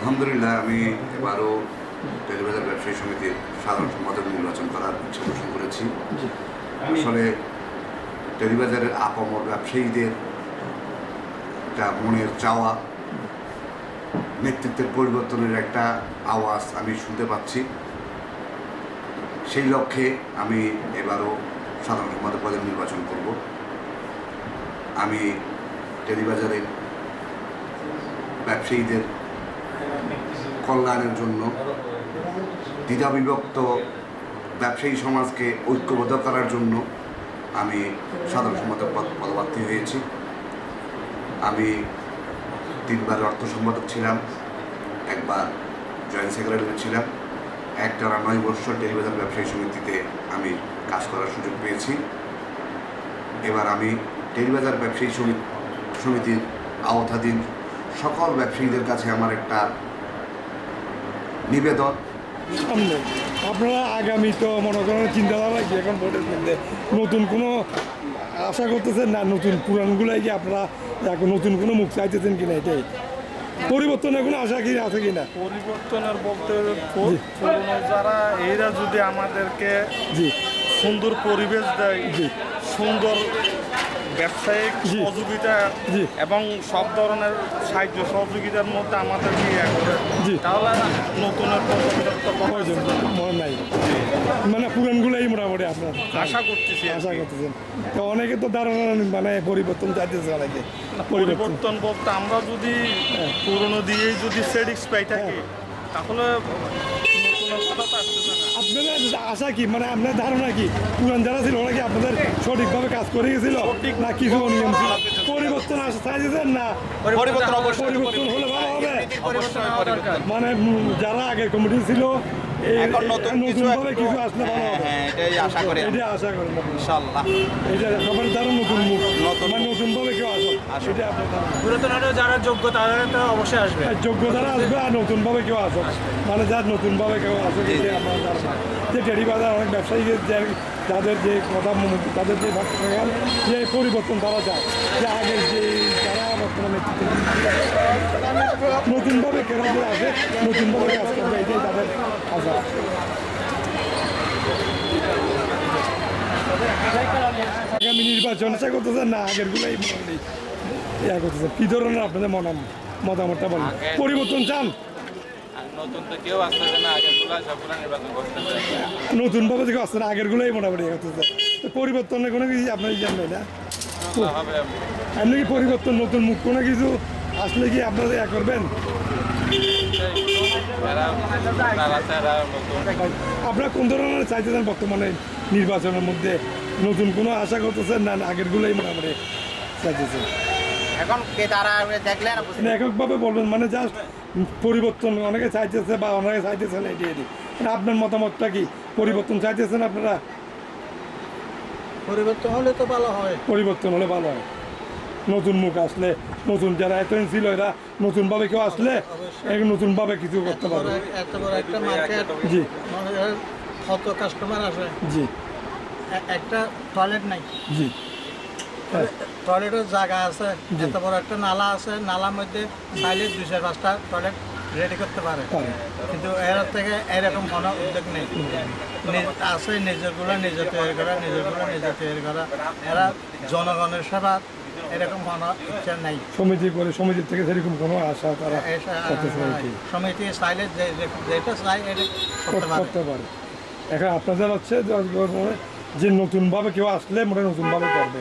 আলহামদুলিল্লাহ আমি এবারও টেলিবাজার ব্যবসায়ী সমিতির সাধারণ সম্পাদক নির্বাচন করার ইচ্ছা পোষণ করেছি। আসলে টেলিবাজারের আপামর ব্যবসায়ীদের একটা মনের চাওয়া, নেতৃত্বের পরিবর্তনের একটা আওয়াজ আমি শুনতে পাচ্ছি। সেই লক্ষ্যে আমি এবারও সাধারণ সম্পাদক পদে নির্বাচন করব। আমি টেলিবাজারের ব্যবসায়ীদের কল্যাণের জন্য দ্বিধাবিভক্ত ব্যবসায়ী সমাজকে ঐক্যবদ্ধ করার জন্য আমি সাধারণ সম্পাদক পদপ্রার্থী হয়েছি। আমি 3বার অর্থ সম্পাদক ছিলাম, একবার জয়েন্ট সেক্রেটারি ছিলাম, একটানা 9 বছর টেলিবাজার ব্যবসায়ী সমিতিতে আমি কাজ করার সুযোগ পেয়েছি। এবার আমি টেলিবাজার ব্যবসায়ী সমিতির আওতাধীন সকল ব্যবসায়ীদের কাছে আমার একটা নিবেদন, সামনে আপনারা আগামী তো মনে করেন চিন্তাধারা কি এখন ভোটের মধ্যে নতুন কোনো আশা করতেছেন না, নতুন পুরানগুলাই কি আপনারা এখন নতুন কোনো মুখ চাইতেছেন কিনা, এটাই পরিবর্তনের কোনো আশা কি আছে কিনা? পরিবর্তনের বলতে পুরনো যারা এরা যদি আমাদেরকে সুন্দর পরিবেশ দেয়, সুন্দর ব্যবসায়িক সহযোগিতা এবং সব ধরনের সাহায্য সহযোগিতার মধ্যে আমাদেরকে তাহলে নতুনের মনে নাই, মানে পুরানগুলাই মোটামুটি আপনার আশা করতেছেন। তো অনেকে তো ধারণা মানে পরিবর্তন চাইতেছে, অনেকে পরিবর্তন বলতে আমরা যদি পুরনো দিয়েই যদি স্যাটিসফাই থাকি তাহলে নতুনের কথা তো আসতেছে না। আপনাদের আশা কি, মানে আপনার ধারণা কি পুরান যারা ছিল ওরা কি আপনাদের সঠিকভাবে কাজ করে গেছিল না কিছু অনিয়ম ছিল? পরিবর্তন আসা চাইছেন না? পরিবর্তন হলে ভালো হবে। মানে যারা আগের কমিটি ছিল নতুনভাবে কিছু আসলে ভালো হবে, এটাই আশা করেন ইনশাআল্লাহ। এটা সবার দ্বারা নতুন মুখ, মানে নতুনভাবে কেউ আসবে, সেটা আপনার পুরাতন যারা যোগ্য তারা তো অবশ্যই আসবে, যোগ্য যারা আসবে আর নতুনভাবে কেউ আসবে, মানে যার নতুনভাবে কেউ আসবে, এটাই আপনার ধারণা। যে টেলিবাজার অনেক ব্যবসায়ীদের যাদের যে কথা, তাদের যে ভাবনা, যে পরিবর্তন তারা চায়, যে আগের যে যারা বর্তমানে নতুনভাবে কেন আসে, নতুনভাবে কাজ করবে, এটাই তাদের আশা। আগামী নির্বাচন আশা করতেছেন না আগেরগুলোই মোটামুটি ইয়া করতেছেন? কী ধরনের আপনাদের মতামতটা বলেন? পরিবর্তন চান? নতুনভাবে কেউ আসছে না, আগেরগুলোই মোটামুটি করতেছে। তো পরিবর্তনের কোনো কিছু আপনার জানবেন না? এমনি কি পরিবর্তন নতুন মুখ কোনো কিছু আসলে কি আপনারা ইয়া করবেন? আপনারা কোন ধরনের চাইতেছেন বর্তমানে নির্বাচনের মধ্যে? নতুন কোনো আশা করতেছেন না আগেরগুলোই মোটামুটি চাইতেছেন? এখন তারা দেখলেন এককভাবে বলবেন, মানে জাস্ট পরিবর্তন অনেকে চাইতেছে বা অনেকে চাইতেছেন, এটি মানে আপনার মতামতটা কি? পরিবর্তন চাইতেছেন আপনারা? পরিবর্তন হলে তো ভালো হয়, পরিবর্তন হলে ভালো হয়। নতুন মুখ আসলে, নতুন যারা এতদিন ছিল এরা নতুনভাবে কেউ আসলে নতুনভাবে কিছু করতে পারবে। এত বড় একটা মার্কেট, জি, কত কাস্টমার আসে, জি, একটা টয়লেট নাই, জি, টয়লেটের জায়গা আছে, এত বড় একটা নালা আছে, নালার মধ্যে চাইলে 2-5টা টয়লেট রেডি করতে পারে, কিন্তু এর থেকে এরকম কোনো উদ্যোগ নেই। আছে নিজেরগুলো নিজে তৈরি করা, এরা জনগণের সেবা এরকম কোনো ইচ্ছা নাই। সমিতি করে, সমিতির থেকে সেরকম কোনো আশা তারা সমিতি চাইলে যেটা চাই এটা করতে পারে। এখন আপনাদের হচ্ছে যে নতুনভাবে কেউ আসলে মোটামুটি নতুনভাবে করবে।